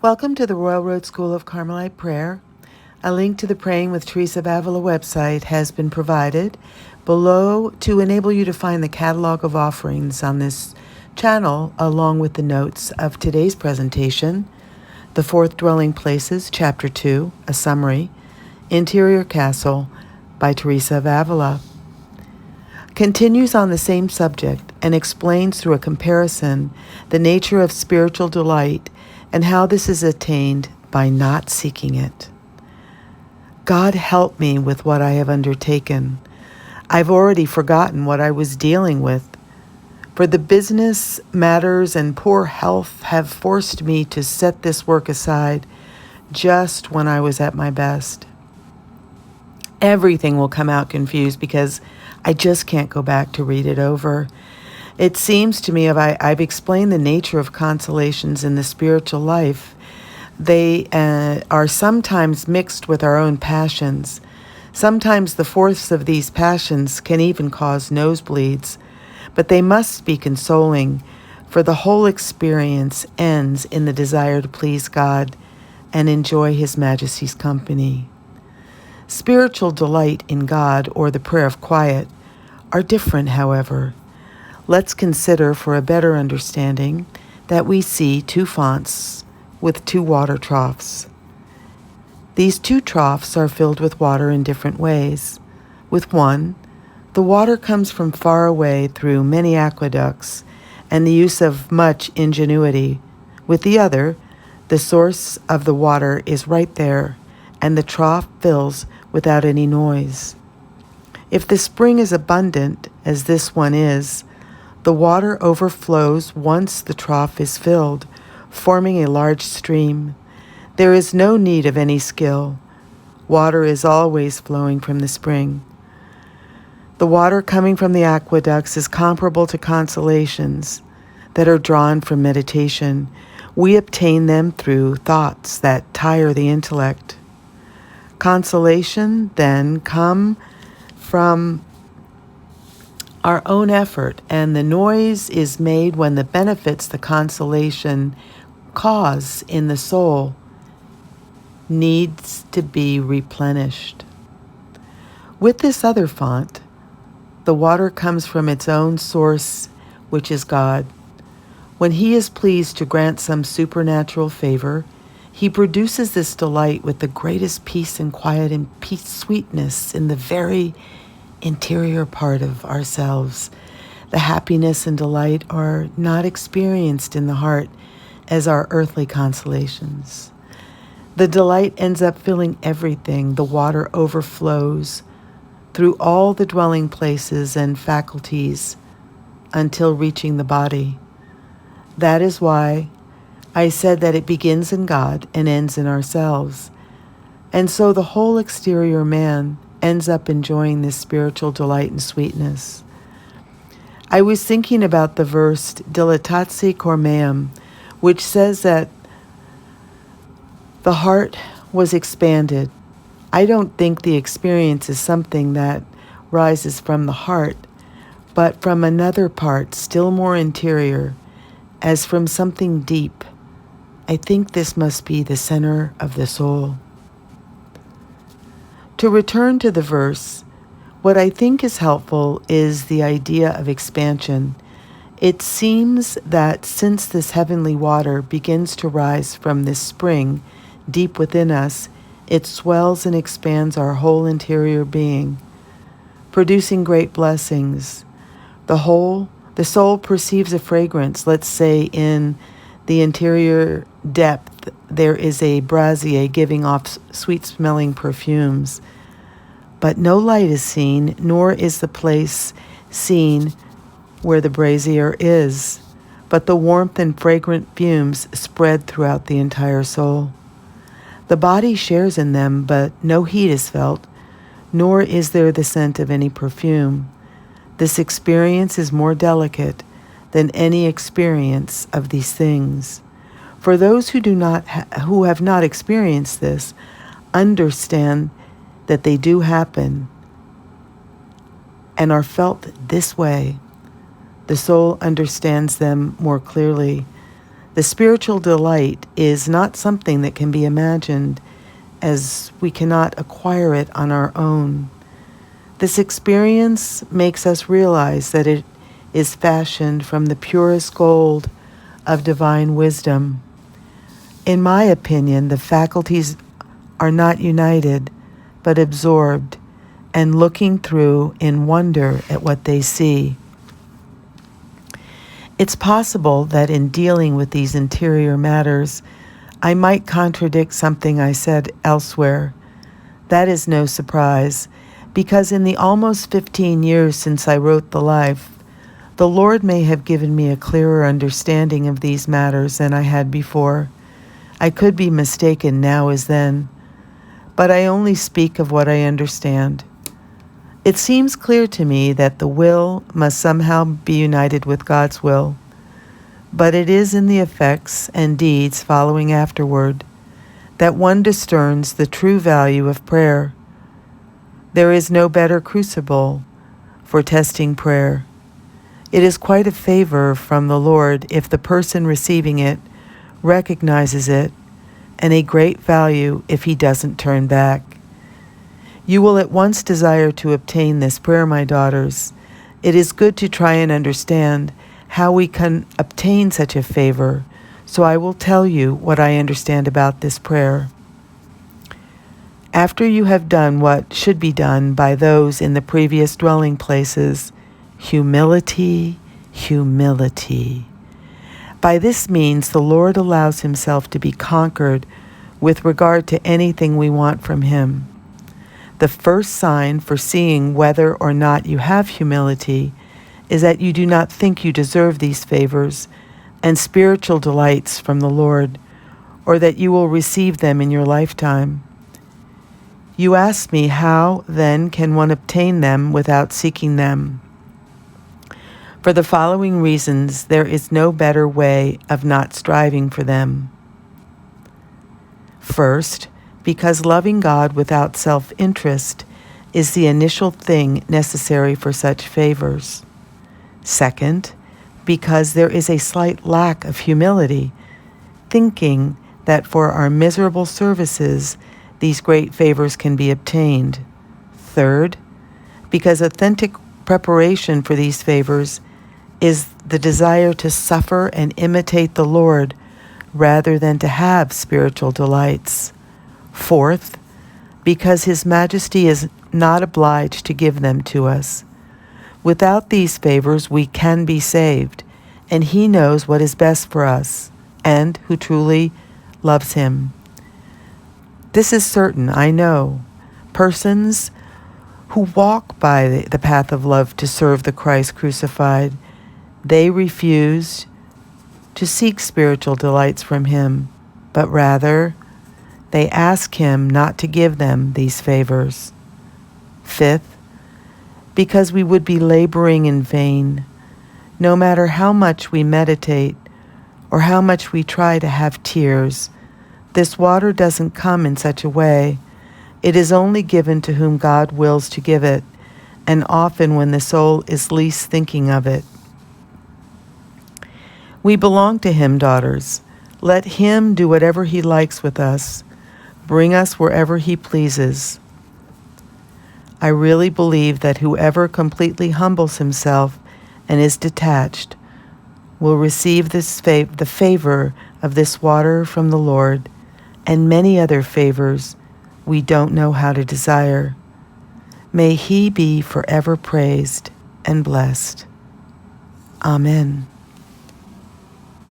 Welcome to the Royal Road School of Carmelite Prayer. A link to the Praying with Teresa of Avila website has been provided below to enable you to find the catalog of offerings on this channel, along with the notes of today's presentation, The Fourth Dwelling Places, Ch.2, a summary, Interior Castle by Teresa of Avila. Continues on the same subject and explains through a comparison the nature of spiritual delight and how this is attained by not seeking it. God help me with what I have undertaken. I've already forgotten what I was dealing with, for the business matters and poor health have forced me to set this work aside just when I was at my best. Everything will come out confused because I just can't go back to read it over. It seems to me I've explained the nature of consolations in the spiritual life. They are sometimes mixed with our own passions. Sometimes the force of these passions can even cause nosebleeds, but they must be consoling, for the whole experience ends in the desire to please God and enjoy His Majesty's company. Spiritual delight in God or the prayer of quiet are different, however. Let's consider, for a better understanding, that we see two fonts with two water troughs. These two troughs are filled with water in different ways. With one, the water comes from far away through many aqueducts and the use of much ingenuity. With the other, the source of the water is right there, and the trough fills without any noise. If the spring is abundant, as this one is, the water overflows once the trough is filled, forming a large stream. There is no need of any skill. Water is always flowing from the spring. The water coming from the aqueducts is comparable to consolations that are drawn from meditation. We obtain them through thoughts that tire the intellect. Consolation, then, come from our own effort, and the noise is made when the benefits the consolation cause in the soul needs to be replenished. With this other font, the water comes from its own source, which is God. When He is pleased to grant some supernatural favor, He produces this delight with the greatest peace and quiet and sweetness in the very interior part of ourselves. The happiness and delight are not experienced in the heart as our earthly consolations. The delight ends up filling everything. The water overflows through all the dwelling places and faculties until reaching the body. That is why I said that it begins in God and ends in ourselves. And so the whole exterior man ends up enjoying this spiritual delight and sweetness. I was thinking about the verse Dilatatio cor meum, which says that the heart was expanded. I don't think the experience is something that rises from the heart, but from another part, still more interior, as from something deep. I think this must be the center of the soul. To return to the verse, what I think is helpful is the idea of expansion. It seems that since this heavenly water begins to rise from this spring deep within us, it swells and expands our whole interior being, producing great blessings. The soul perceives a fragrance. Let's say in the interior depth, there is a brazier giving off sweet-smelling perfumes. But no light is seen, nor is the place seen where the brazier is. But the warmth and fragrant fumes spread throughout the entire soul. The body shares in them, but no heat is felt, nor is there the scent of any perfume. This experience is more delicate than any experience of these things. For those who have not experienced this, understand that they do happen and are felt this way. The soul understands them more clearly. The spiritual delight is not something that can be imagined, as we cannot acquire it on our own. This experience makes us realize that it is fashioned from the purest gold of divine wisdom. In my opinion, the faculties are not united, but absorbed, and looking through in wonder at what they see. It's possible that in dealing with these interior matters, I might contradict something I said elsewhere. That is no surprise, because in the almost 15 years since I wrote the Life, the Lord may have given me a clearer understanding of these matters than I had before. I could be mistaken now as then, but I only speak of what I understand. It seems clear to me that the will must somehow be united with God's will, but it is in the effects and deeds following afterward that one discerns the true value of prayer. There is no better crucible for testing prayer. It is quite a favor from the Lord if the person receiving it recognizes it, and a great value if he doesn't turn back. You will at once desire to obtain this prayer, my daughters. It is good to try and understand how we can obtain such a favor, so I will tell you what I understand about this prayer. After you have done what should be done by those in the previous dwelling places, humility, humility. By this means, the Lord allows himself to be conquered with regard to anything we want from him. The first sign for seeing whether or not you have humility is that you do not think you deserve these favors and spiritual delights from the Lord, or that you will receive them in your lifetime. You ask me, how then can one obtain them without seeking them? For the following reasons, there is no better way of not striving for them. First, because loving God without self-interest is the initial thing necessary for such favors. Second, because there is a slight lack of humility, thinking that for our miserable services these great favors can be obtained. Third, because authentic preparation for these favors is the desire to suffer and imitate the Lord rather than to have spiritual delights. Fourth, because His Majesty is not obliged to give them to us. Without these favors we can be saved, and He knows what is best for us, and who truly loves Him. This is certain, I know. Persons who walk by the path of love to serve the Christ crucified, they refuse to seek spiritual delights from Him, but rather they ask Him not to give them these favors. Fifth, because we would be laboring in vain, no matter how much we meditate or how much we try to have tears. This water doesn't come in such a way. It is only given to whom God wills to give it, and often when the soul is least thinking of it. We belong to Him, daughters. Let Him do whatever He likes with us. Bring us wherever He pleases. I really believe that whoever completely humbles himself and is detached will receive the favor of this water from the Lord and many other favors we don't know how to desire. May He be forever praised and blessed. Amen.